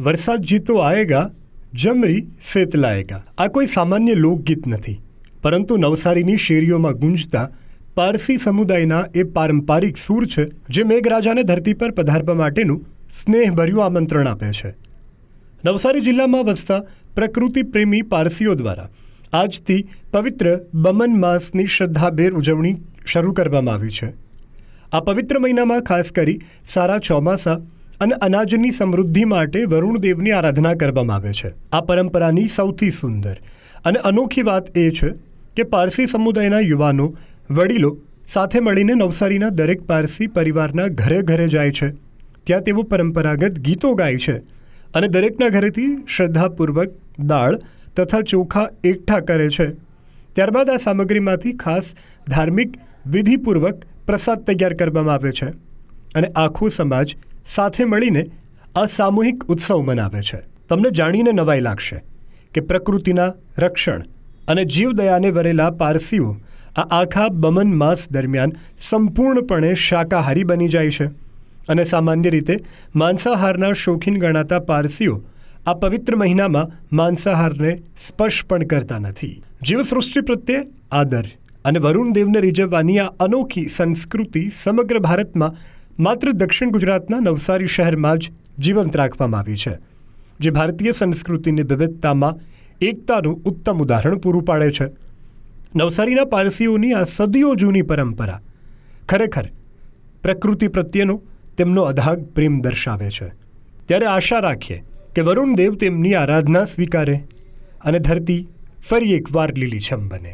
વરસાદ જીતો આયેગા, જમરી સેત લાયેગા. આ કોઈ સામાન્ય લોકગીત નથી, પરંતુ નવસારીની શેરીઓમાં ગુંજતા પારસી સમુદાયના એ પારંપરિક સૂર છે, જે મેઘરાજાને ધરતી પર પધારવા માટેનું સ્નેહભર્યું આમંત્રણ આપે છે. નવસારી જિલ્લામાં વસતા પ્રકૃતિ પ્રેમી પારસીઓ દ્વારા આજથી પવિત્ર બમન માસની શ્રદ્ધાભેર ઉજવણી શરૂ કરવામાં આવી છે. આ પવિત્ર મહિનામાં ખાસ કરી સારા ચોમાસા અને અનાજની સમૃદ્ધિ માટે વરુણદેવની આરાધના કરવામાં આવે છે. આ પરંપરાની સૌથી સુંદર અને અનોખી વાત એ છે કે પારસી સમુદાયના યુવાનો, વડીલો સાથે મળીને નવસારીના દરેક પારસી પરિવારના ઘરે ઘરે જાય છે. ત્યાં તેઓ પરંપરાગત ગીતો ગાય છે અને દરેકના ઘરેથી શ્રદ્ધાપૂર્વક દાળ તથા ચોખા એકઠા કરે છે. ત્યારબાદ આ સામગ્રીમાંથી ખાસ ધાર્મિક વિધિપૂર્વક પ્રસાદ તૈયાર કરવામાં આવે છે અને આખો સમાજ સાથે મળીને આ સામૂહિક ઉત્સવ મનાવે છે. તમને જાણીને નવાઈ લાગશે કે પ્રકૃતિના રક્ષણ અને જીવદયાને વરેલા પારસીઓ આ આખા બમન માસ દરમિયાન સંપૂર્ણપણે શાકાહારી બની જાય છે અને સામાન્ય રીતે માંસાહારના શોખીન ગણાતા પારસીઓ આ પવિત્ર મહિનામાં માંસાહારને સ્પર્શ પણ કરતા નથી. જીવસૃષ્ટિ પ્રત્યે આદર અને વરુણદેવને રીઝવવાની આ અનોખી સંસ્કૃતિ સમગ્ર ભારતમાં માત્ર દક્ષિણ ગુજરાતના નવસારી શહેરમાં જ જીવંત રાખવામાં આવી છે, જે ભારતીય સંસ્કૃતિની વિવિધતામાં એકતાનું ઉત્તમ ઉદાહરણ પૂરું પાડે છે. નવસારીના પારસીઓની આ સદીઓ જૂની પરંપરા ખરેખર પ્રકૃતિ પ્રત્યેનો તેમનો અધાગ પ્રેમ દર્શાવે છે. ત્યારે આશા રાખીએ કે વરુણદેવ તેમની આરાધના સ્વીકારે અને ધરતી ફરી એકવાર લીલીછમ બને.